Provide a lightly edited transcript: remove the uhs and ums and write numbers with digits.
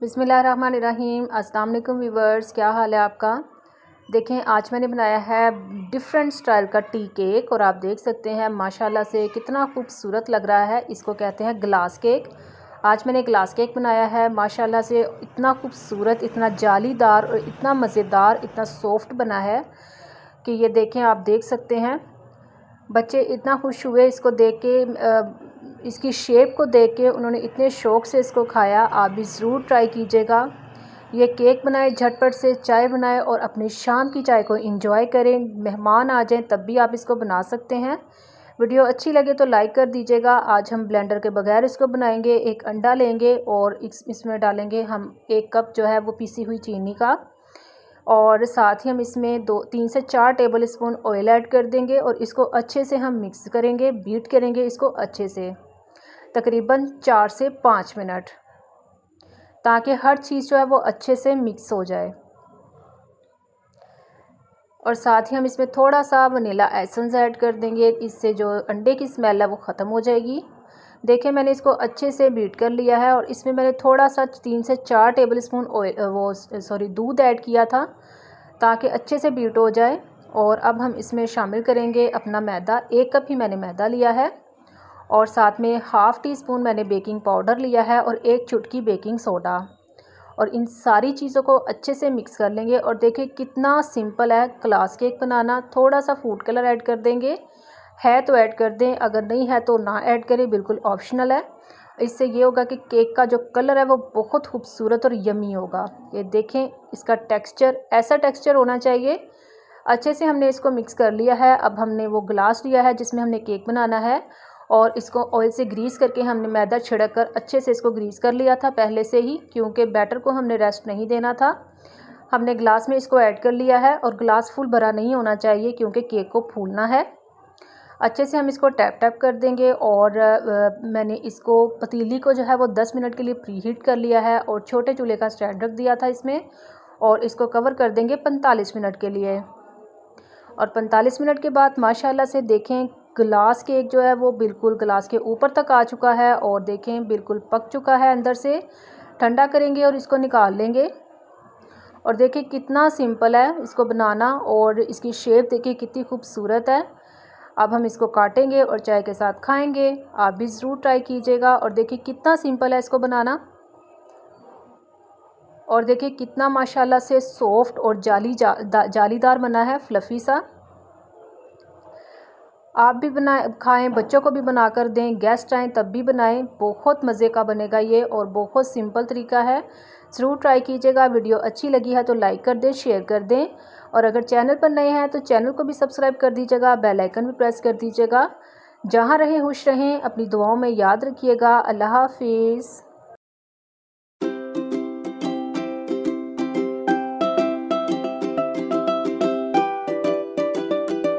बिस्मिल्लाहिर्रहमानिर्रहीम। अस्सलाम वालेकुम व्यूवर्स, क्या हाल है आपका। देखें, आज मैंने बनाया है डिफरेंट स्टाइल का टी केक और आप देख सकते हैं माशाल्लाह से कितना खूबसूरत लग रहा है। इसको कहते हैं ग्लास केक। आज मैंने ग्लास केक बनाया है, माशाल्लाह से इतना खूबसूरत, इतना जालीदार और इतना मज़ेदार, इतना सॉफ्ट बना है कि ये देखें, आप देख सकते हैं। बच्चे इतना खुश हुए इसको देख के, इसकी शेप को देख के उन्होंने इतने शौक़ से इसको खाया। आप भी ज़रूर ट्राई कीजिएगा। ये केक बनाए, झटपट से चाय बनाएं और अपनी शाम की चाय को एंजॉय करें। मेहमान आ जाएं तब भी आप इसको बना सकते हैं। वीडियो अच्छी लगे तो लाइक कर दीजिएगा। आज हम ब्लेंडर के बगैर इसको बनाएंगे। एक अंडा लेंगे और इसमें डालेंगे हम 1 कप जो है वो पीसी हुई चीनी का, और साथ ही हम इसमें 3 से 4 टेबल स्पून ऑयल ऐड कर देंगे और इसको अच्छे से हम मिक्स करेंगे, बीट करेंगे इसको अच्छे से तकरीबन 4 से 5 मिनट, ताकि हर चीज़ जो है वो अच्छे से मिक्स हो जाए। और साथ ही हम इसमें थोड़ा सा वनीला एसेंस ऐड कर देंगे, इससे जो अंडे की स्मेल है वो ख़त्म हो जाएगी। देखिए, मैंने इसको अच्छे से बीट कर लिया है और इसमें मैंने थोड़ा सा 3 से 4 टेबल स्पून दूध ऐड किया था, ताकि अच्छे से बीट हो जाए। और अब हम इसमें शामिल करेंगे अपना मैदा। 1 कप ही मैंने मैदा लिया है और साथ में हाफ़ टी स्पून मैंने बेकिंग पाउडर लिया है और 1 चुटकी बेकिंग सोडा, और इन सारी चीज़ों को अच्छे से मिक्स कर लेंगे। और देखिए कितना सिंपल है ग्लास केक बनाना। थोड़ा सा फूड कलर ऐड कर देंगे, है तो ऐड कर दें, अगर नहीं है तो ना ऐड करें, बिल्कुल ऑप्शनल है। इससे ये होगा कि केक का जो कलर है वो बहुत खूबसूरत और यमी होगा। ये देखें, इसका टेक्सचर, ऐसा टेक्सचर होना चाहिए। अच्छे से हमने इसको मिक्स कर लिया है। अब हमने वो ग्लास लिया है जिसमें हमने केक बनाना है, और इसको ऑयल से ग्रीस करके हमने मैदा छिड़क कर अच्छे से इसको ग्रीस कर लिया था पहले से ही, क्योंकि बैटर को हमने रेस्ट नहीं देना था। हमने ग्लास में इसको ऐड कर लिया है और ग्लास फुल भरा नहीं होना चाहिए क्योंकि केक को फूलना है। अच्छे से हम इसको टैप टैप कर देंगे। और मैंने इसको पतीली को जो है वो 10 मिनट के लिए प्री हीट कर लिया है और छोटे चूल्हे का स्टैंड रख दिया था इसमें, और इसको कवर कर देंगे 45 मिनट के लिए। और 45 मिनट के बाद माशाल्लाह से देखें, ग्लास केक जो है वो बिल्कुल ग्लास के ऊपर तक आ चुका है और देखें बिल्कुल पक चुका है अंदर से। ठंडा करेंगे और इसको निकाल लेंगे। और देखिए कितना सिंपल है इसको बनाना, और इसकी शेप देखिए कितनी खूबसूरत है। अब हम इसको काटेंगे और चाय के साथ खाएंगे। आप भी ज़रूर ट्राई कीजिएगा। और देखिए कितना सिंपल है इसको बनाना, और देखिए कितना माशाल्लाह से सॉफ्ट और जालीदार बना है, फ्लफ़ी सा। आप भी बनाए खाएं, बच्चों को भी बना कर दें, गेस्ट आएँ तब भी बनाएं। बहुत मज़े का बनेगा ये और बहुत सिंपल तरीका है। ज़रूर ट्राई कीजिएगा। वीडियो अच्छी लगी है तो लाइक कर दें, शेयर कर दें, और अगर चैनल पर नए हैं तो चैनल को भी सब्सक्राइब कर दीजिएगा, बेल आइकन भी प्रेस कर दीजिएगा। जहाँ रहें खुश रहें, अपनी दुआओं में याद रखिएगा। अल्लाह हाफिज़।